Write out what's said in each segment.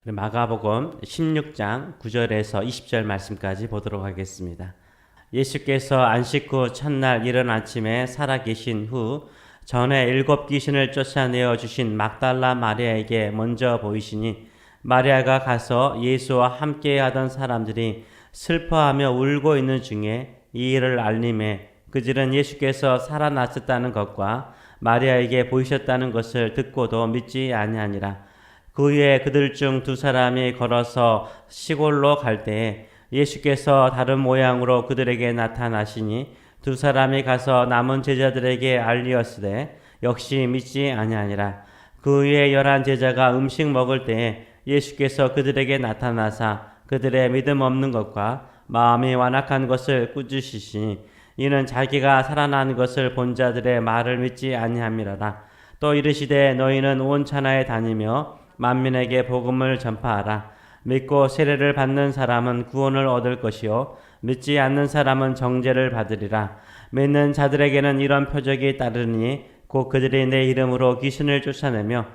마가복음 16장 9절에서 20절 말씀까지 보도록 하겠습니다. 예수께서 안식 후 첫날 이른 아침에 살아계신 후 전에 7 귀신을 쫓아내어 주신 막달라 마리아에게 먼저 보이시니 마리아가 가서 예수와 함께 하던 사람들이 슬퍼하며 울고 있는 중에 이 일을 알림해 그들은 예수께서 살아나셨다는 것과 마리아에게 보이셨다는 것을 듣고도 믿지 아니하니라. 그 후에 그들 중 2 사람이 걸어서 시골로 갈 때에 예수께서 다른 모양으로 그들에게 나타나시니 2 사람이 가서 남은 제자들에게 알리었으되 역시 믿지 아니하니라. 그 후에 11 제자가 음식 먹을 때에 예수께서 그들에게 나타나사 그들의 믿음 없는 것과 마음이 완악한 것을 꾸짖으시니 이는 자기가 살아난 것을 본 자들의 말을 믿지 아니함이라라. 또 이르시되 너희는 온 천하에 다니며 만민에게 복음을 전파하라. 믿고 세례를 받는 사람은 구원을 얻을 것이요 믿지 않는 사람은 정죄를 받으리라. 믿는 자들에게는 이런 표적이 따르니 곧 그들이 내 이름으로 귀신을 쫓아내며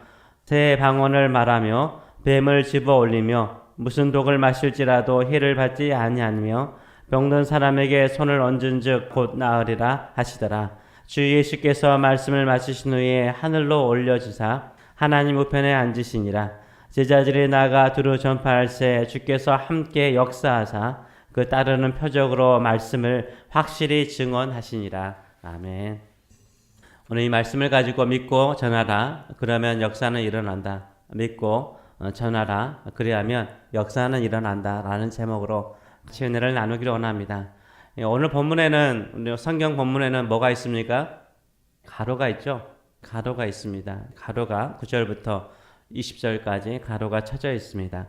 새 방언을 말하며 뱀을 집어 올리며 무슨 독을 마실지라도 해를 받지 아니하며 병든 사람에게 손을 얹은즉 곧 나으리라 하시더라. 주 예수께서 말씀을 마치신 후에 하늘로 올려지사 하나님 우편에 앉으시니라. 제자들이 나가 두루 전파할새 주께서 함께 역사하사 그 따르는 표적으로 말씀을 확실히 증언하시니라. 아멘. 오늘 이 말씀을 가지고 믿고 전하라. 그러면 역사는 일어난다. 믿고 전하라. 그리하면 역사는 일어난다. 라는 제목으로 은혜를 나누기를 원합니다. 오늘 본문에는, 성경 본문에는 뭐가 있습니까? 가로가 있죠. 가로가 있습니다. 가로가 9절부터 20절까지 가로가 쳐져 있습니다.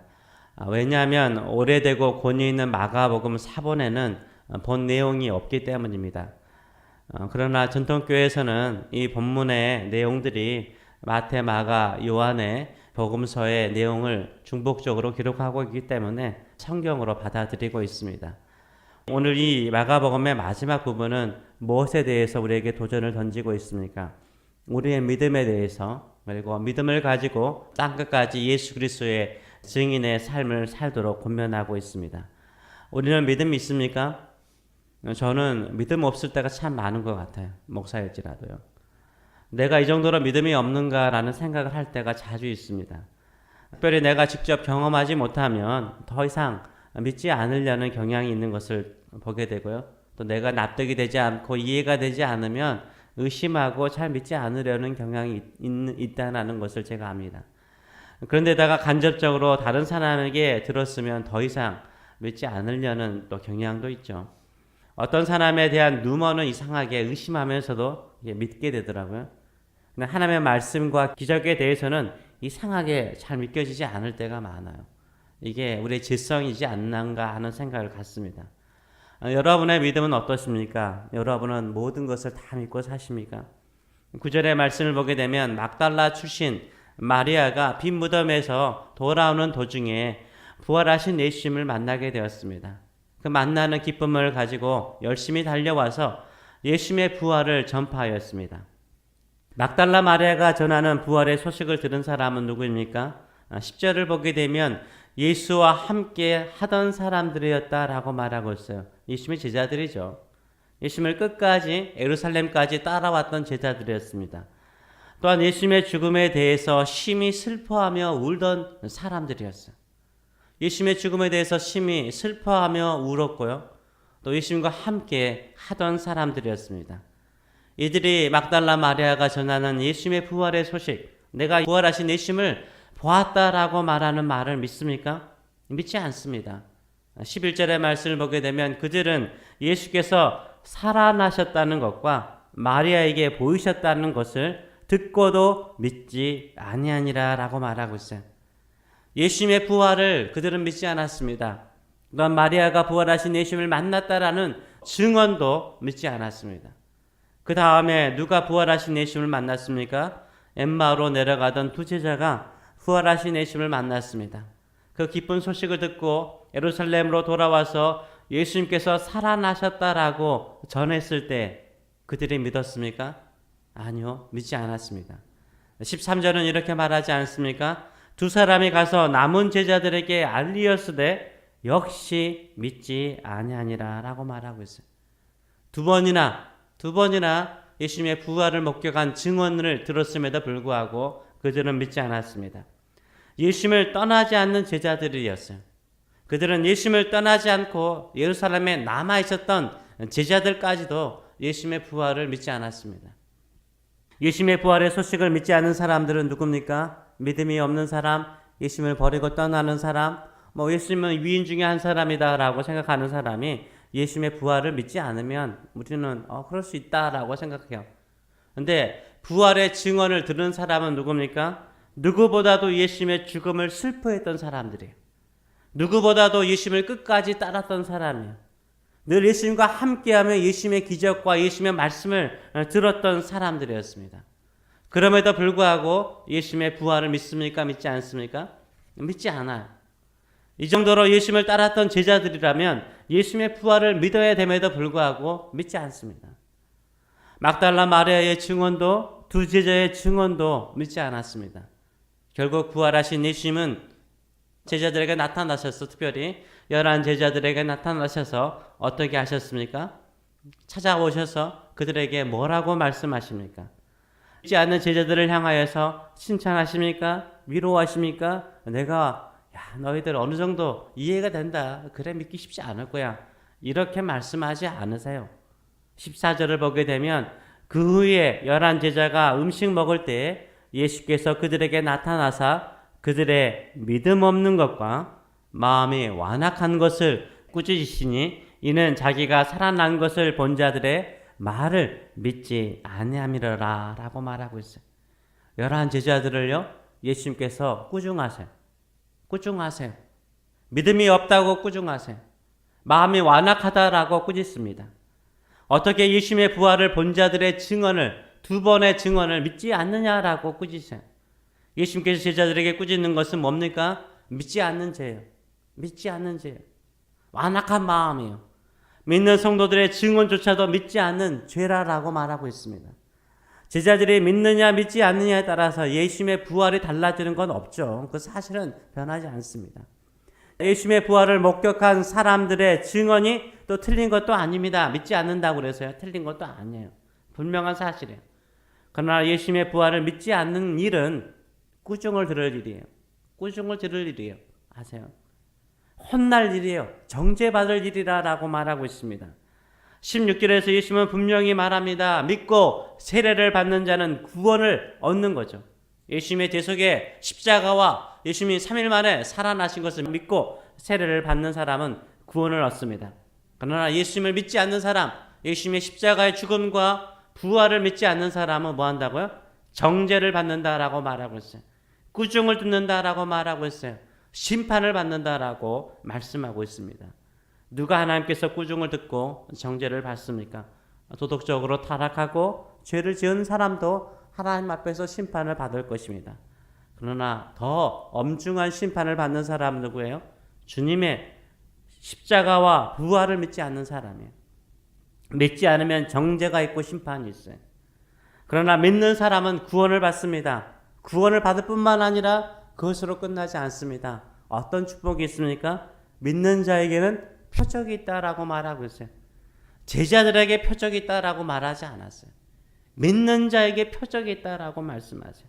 왜냐하면 오래되고 권위 있는 마가복음 사본에는 본 내용이 없기 때문입니다. 그러나 전통교회에서는 이 본문의 내용들이 마태, 마가, 요한의 복음서의 내용을 중복적으로 기록하고 있기 때문에 성경으로 받아들이고 있습니다. 오늘 이 마가복음의 마지막 부분은 무엇에 대해서 우리에게 도전을 던지고 있습니까? 우리의 믿음에 대해서, 그리고 믿음을 가지고 땅끝까지 예수 그리스도의 증인의 삶을 살도록 권면하고 있습니다. 우리는 믿음이 있습니까? 저는 믿음 없을 때가 참 많은 것 같아요. 목사일지라도요. 내가 이 정도로 믿음이 없는가라는 생각을 할 때가 자주 있습니다. 특별히 내가 직접 경험하지 못하면 더 이상 믿지 않으려는 경향이 있는 것을 보게 되고요. 또 내가 납득이 되지 않고 이해가 되지 않으면 의심하고 잘 믿지 않으려는 경향이 있다는 것을 제가 압니다. 그런데다가 간접적으로 다른 사람에게 들었으면 더 이상 믿지 않으려는 또 경향도 있죠. 어떤 사람에 대한 루머는 이상하게 의심하면서도 믿게 되더라고요. 근데 하나님의 말씀과 기적에 대해서는 이상하게 잘 믿겨지지 않을 때가 많아요. 이게 우리의 질성이지 않는가 하는 생각을 갖습니다. 여러분의 믿음은 어떻습니까? 여러분은 모든 것을 다 믿고 사십니까? 9절의 말씀을 보게 되면 막달라 출신 마리아가 빈 무덤에서 돌아오는 도중에 부활하신 예수님을 만나게 되었습니다. 그 만나는 기쁨을 가지고 열심히 달려와서 예수님의 부활을 전파하였습니다. 막달라 마리아가 전하는 부활의 소식을 들은 사람은 누구입니까? 10절을 보게 되면 예수와 함께 하던 사람들이었다라고 말하고 있어요. 예수님의 제자들이죠. 예수님을 끝까지 예루살렘까지 따라왔던 제자들이었습니다. 또한 예수님의 죽음에 대해서 심히 슬퍼하며 울던 사람들이었어요. 예수님의 죽음에 대해서 심히 슬퍼하며 울었고요. 또 예수님과 함께 하던 사람들이었습니다. 이들이 막달라 마리아가 전하는 예수님의 부활의 소식, 내가 부활하신 예수님을 보았다라고 말하는 말을 믿습니까? 믿지 않습니다. 11절의 말씀을 보게 되면 그들은 예수께서 살아나셨다는 것과 마리아에게 보이셨다는 것을 듣고도 믿지 아니하니라 라고 말하고 있어요. 예수님의 부활을 그들은 믿지 않았습니다. 또한 마리아가 부활하신 예수님을 만났다라는 증언도 믿지 않았습니다. 그 다음에 누가 부활하신 예수님을 만났습니까? 엠마오로 내려가던 2 제자가 부활하신 예수님을 만났습니다. 그 기쁜 소식을 듣고 예루살렘으로 돌아와서 예수님께서 살아나셨다라고 전했을 때 그들이 믿었습니까? 아니요, 믿지 않았습니다. 13절은 이렇게 말하지 않습니까? 두 사람이 가서 남은 제자들에게 알리었으되 역시 믿지 아니하니라라고 말하고 있어요. 두 번이나 예수님의 부활을 목격한 증언을 들었음에도 불구하고 그들은 믿지 않았습니다. 예수님을 떠나지 않는 제자들이었어요. 그들은 예수님을 떠나지 않고 예루살렘에 남아 있었던 제자들까지도 예수님의 부활을 믿지 않았습니다. 예수님의 부활의 소식을 믿지 않는 사람들은 누굽니까? 믿음이 없는 사람, 예수님을 버리고 떠나는 사람, 예수님은 위인 중에 한 사람이다라고 생각하는 사람이 예수님의 부활을 믿지 않으면 우리는 그럴 수 있다라고 생각해요. 근데 부활의 증언을 들은 사람은 누굽니까? 누구보다도 예수님의 죽음을 슬퍼했던 사람들이에요. 누구보다도 예수님을 끝까지 따랐던 사람이에요. 늘 예수님과 함께하며 예수님의 기적과 예수님의 말씀을 들었던 사람들이었습니다. 그럼에도 불구하고 예수님의 부활을 믿습니까? 믿지 않습니까? 믿지 않아요. 이 정도로 예수님을 따랐던 제자들이라면 예수님의 부활을 믿어야 됨에도 불구하고 믿지 않습니다. 막달라 마리아의 증언도 두 제자의 증언도 믿지 않았습니다. 결국 부활하신 예수님은 제자들에게 나타나셔서 특별히 11 제자들에게 나타나셔서 어떻게 하셨습니까? 찾아오셔서 그들에게 뭐라고 말씀하십니까? 믿지 않는 제자들을 향하여서 칭찬하십니까? 위로하십니까? 내가 너희들 어느 정도 이해가 된다. 그래 믿기 쉽지 않을 거야. 이렇게 말씀하지 않으세요. 14절을 보게 되면 그 후에 11 제자가 음식 먹을 때 예수께서 그들에게 나타나사 그들의 믿음 없는 것과 마음이 완악한 것을 꾸짖으시니 이는 자기가 살아난 것을 본 자들의 말을 믿지 아니함이라 라고 말하고 있어요. 11 제자들을요 예수님께서 꾸중하세요. 믿음이 없다고 꾸중하세요. 마음이 완악하다라고 꾸짖습니다. 어떻게 예수님의 부활을 본 자들의 증언을, 두 번의 증언을 믿지 않느냐라고 꾸짖어요. 예수님께서 제자들에게 꾸짖는 것은 뭡니까? 믿지 않는 죄예요. 완악한 마음이에요. 믿는 성도들의 증언조차도 믿지 않는 죄라라고 말하고 있습니다. 제자들이 믿느냐 믿지 않느냐에 따라서 예수님의 부활이 달라지는 건 없죠. 그 사실은 변하지 않습니다. 예수님의 부활을 목격한 사람들의 증언이 또 틀린 것도 아닙니다. 믿지 않는다고 그래서요. 틀린 것도 아니에요. 분명한 사실이에요. 그러나 예수님의 부활을 믿지 않는 일은 꾸중을 들을 일이에요. 아세요? 혼날 일이에요. 정죄받을 일이라고 말하고 있습니다. 16절에서 예수님은 분명히 말합니다. 믿고 세례를 받는 자는 구원을 얻는 거죠. 예수님의 대속의 십자가와 예수님이 3일 만에 살아나신 것을 믿고 세례를 받는 사람은 구원을 얻습니다. 그러나 예수님을 믿지 않는 사람, 예수님의 십자가의 죽음과 부활을 믿지 않는 사람은 뭐 한다고요? 정죄를 받는다라고 말하고 있어요. 꾸중을 듣는다라고 말하고 있어요. 심판을 받는다라고 말씀하고 있습니다. 누가 하나님께서 꾸중을 듣고 정죄를 받습니까? 도덕적으로 타락하고 죄를 지은 사람도 하나님 앞에서 심판을 받을 것입니다. 그러나 더 엄중한 심판을 받는 사람은 누구예요? 주님의 십자가와 부활을 믿지 않는 사람이에요. 믿지 않으면 정죄가 있고 심판이 있어요. 그러나 믿는 사람은 구원을 받습니다. 구원을 받을 뿐만 아니라 그것으로 끝나지 않습니다. 어떤 축복이 있습니까? 믿는 자에게는 표적이 있다라고 말하고 있어요. 제자들에게 표적이 있다라고 말하지 않았어요. 믿는 자에게 표적이 있다라고 말씀하세요.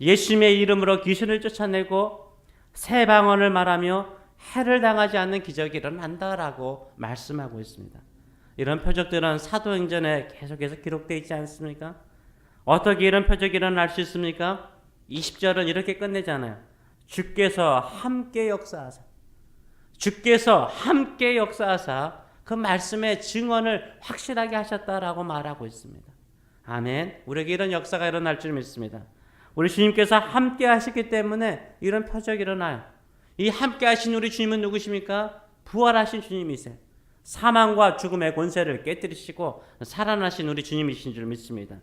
예수님의 이름으로 귀신을 쫓아내고 새 방언을 말하며 해를 당하지 않는 기적이 일어난다라고 말씀하고 있습니다. 이런 표적들은 사도행전에 계속해서 기록되어 있지 않습니까? 어떻게 이런 표적이 일어날 수 있습니까? 20절은 이렇게 끝내잖아요. 주께서 함께 역사하사 그 말씀의 증언을 확실하게 하셨다라고 말하고 있습니다. 아멘. 우리에게 이런 역사가 일어날 줄 믿습니다. 우리 주님께서 함께 하시기 때문에 이런 표적이 일어나요. 이 함께 하신 우리 주님은 누구십니까? 부활하신 주님이세요. 사망과 죽음의 권세를 깨뜨리시고 살아나신 우리 주님이신 줄 믿습니다.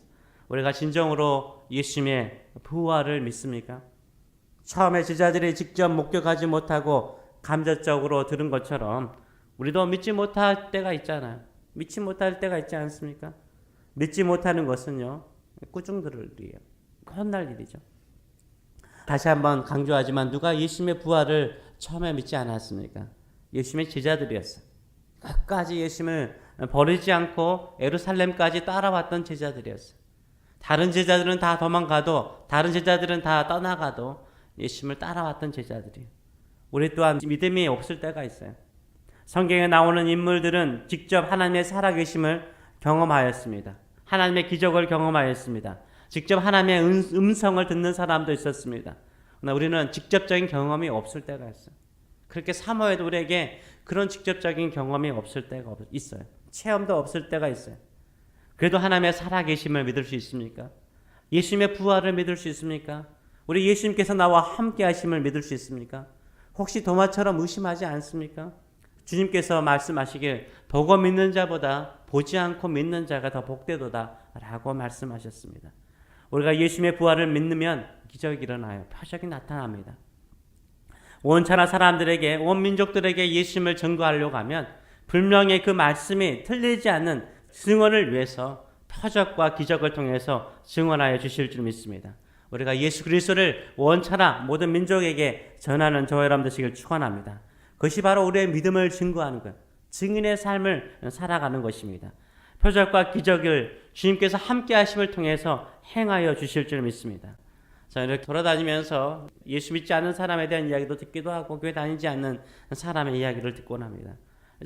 우리가 진정으로 예수님의 부활을 믿습니까? 처음에 제자들이 직접 목격하지 못하고 감정적으로 들은 것처럼 우리도 믿지 못할 때가 있잖아요. 믿지 못할 때가 있지 않습니까? 믿지 못하는 것은요, 꾸중 들을 일이에요. 혼날 일이죠. 다시 한번 강조하지만 누가 예수님의 부활을 처음에 믿지 않았습니까? 예수님의 제자들이었어요. 끝까지 예수님을 버리지 않고 예루살렘까지 따라왔던 제자들이었어요. 다른 제자들은 다 도망가도, 다른 제자들은 다 떠나가도 예수님을 따라왔던 제자들이에요. 우리 또한 믿음이 없을 때가 있어요. 성경에 나오는 인물들은 직접 하나님의 살아계심을 경험하였습니다. 하나님의 기적을 경험하였습니다. 직접 하나님의 음성을 듣는 사람도 있었습니다. 그러나 우리는 직접적인 경험이 없을 때가 있어요. 그렇게 사모해도 우리에게 그런 직접적인 경험이 없을 때가 있어요. 체험도 없을 때가 있어요. 그래도 하나님의 살아계심을 믿을 수 있습니까? 예수님의 부활을 믿을 수 있습니까? 우리 예수님께서 나와 함께 하심을 믿을 수 있습니까? 혹시 도마처럼 의심하지 않습니까? 주님께서 말씀하시길 보고 믿는 자보다 보지 않고 믿는 자가 더 복되도다 라고 말씀하셨습니다. 우리가 예수님의 부활을 믿으면 기적이 일어나요. 표적이 나타납니다. 온천하 사람들에게, 온 민족들에게 예수님을 증거하려고 하면 분명히 그 말씀이 틀리지 않는 증언을 위해서 표적과 기적을 통해서 증언하여 주실 줄 믿습니다. 우리가 예수 그리스도를 원천하 모든 민족에게 전하는 저와 여러분 되시길 축원합니다. 그것이 바로 우리의 믿음을 증거하는 것, 증인의 삶을 살아가는 것입니다. 표적과 기적을 주님께서 함께 하심을 통해서 행하여 주실 줄 믿습니다. 자, 이렇게 돌아다니면서 예수 믿지 않는 사람에 대한 이야기도 듣기도 하고 교회 다니지 않는 사람의 이야기를 듣곤 합니다.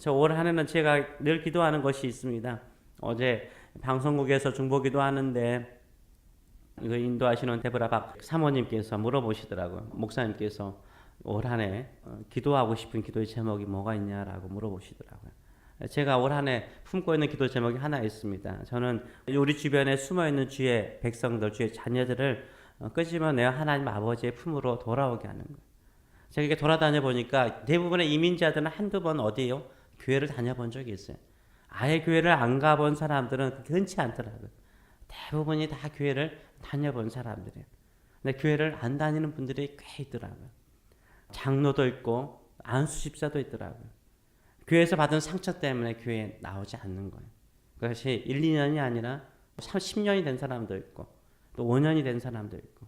저 올 한 해는 제가 늘 기도하는 것이 있습니다. 어제 방송국에서 중보기도 하는데 이거 인도하시는 데브라 박 사모님께서 물어보시더라고요. 목사님께서 올 한 해 기도하고 싶은 기도의 제목이 뭐가 있냐라고 물어보시더라고요. 제가 올 한 해 품고 있는 기도 제목이 하나 있습니다. 저는 우리 주변에 숨어있는 주의 백성들, 주의 자녀들을 끄집어내어 하나님 아버지의 품으로 돌아오게 하는 거예요. 제가 이렇게 돌아다녀 보니까 대부분의 이민자들은 한두 번 어디에요? 교회를 다녀본 적이 있어요. 아예 교회를 안 가본 사람들은 흔치 않더라고요. 대부분이 다 교회를 다녀본 사람들이에요. 근데 교회를 안 다니는 분들이 꽤 있더라고요. 장로도 있고 안수 집사도 있더라고요. 교회에서 받은 상처 때문에 교회에 나오지 않는 거예요. 그것이 1, 2년이 아니라 30년이 된 사람도 있고 또 5년이 된 사람도 있고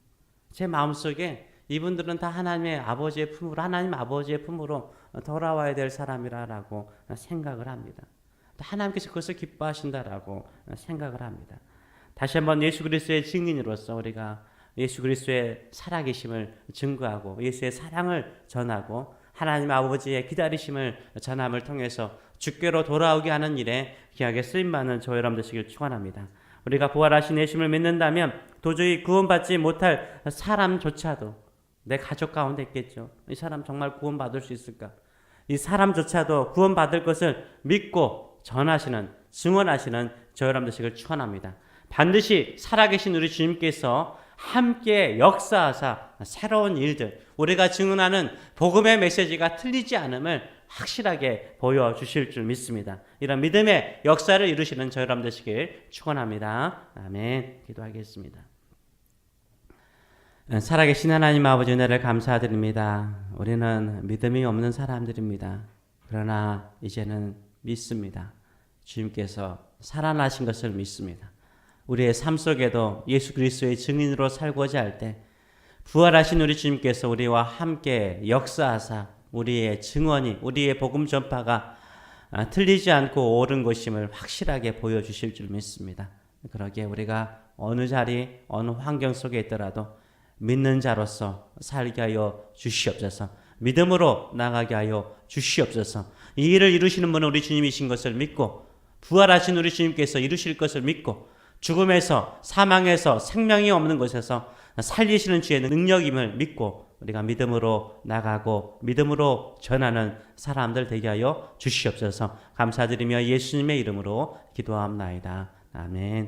제 마음속에 이분들은 다 하나님의 아버지의 품으로 하나님 아버지의 품으로 돌아와야 될 사람이라고 생각을 합니다. 또 하나님께서 그것을 기뻐하신다라고 생각을 합니다. 다시 한번 예수 그리스도의 증인으로서 우리가 예수 그리스도의 살아계심을 증거하고 예수의 사랑을 전하고 하나님 아버지의 기다리심을 전함을 통해서 주께로 돌아오게 하는 일에 귀하게 쓰임받는 저와 여러분 되시길 축원합니다. 우리가 부활하신 예수님을 믿는다면 도저히 구원받지 못할 사람조차도 내 가족 가운데 있겠죠. 이 사람 정말 구원받을 수 있을까? 이 사람조차도 구원받을 것을 믿고 전하시는, 증언하시는 저와 여러분 되시길 축원합니다. 반드시 살아계신 우리 주님께서 함께 역사하사 새로운 일들, 우리가 증언하는 복음의 메시지가 틀리지 않음을 확실하게 보여주실 줄 믿습니다. 이런 믿음의 역사를 이루시는 저희 여러분 되시길 축원합니다. 아멘. 기도하겠습니다. 살아계신 하나님 아버지 은혜를 감사드립니다. 우리는 믿음이 없는 사람들입니다. 그러나 이제는 믿습니다. 주님께서 살아나신 것을 믿습니다. 우리의 삶 속에도 예수 그리스도의 증인으로 살고자 할 때 부활하신 우리 주님께서 우리와 함께 역사하사 우리의 증언이 우리의 복음 전파가 틀리지 않고 옳은 것임을 확실하게 보여주실 줄 믿습니다. 그러기에 우리가 어느 자리 어느 환경 속에 있더라도 믿는 자로서 살게 하여 주시옵소서. 믿음으로 나가게 하여 주시옵소서. 이 일을 이루시는 분은 우리 주님이신 것을 믿고 부활하신 우리 주님께서 이루실 것을 믿고 죽음에서 사망에서 생명이 없는 곳에서 살리시는 주의 능력임을 믿고 우리가 믿음으로 나가고 믿음으로 전하는 사람들 되게 하여 주시옵소서. 감사드리며 예수님의 이름으로 기도합나이다. 아멘.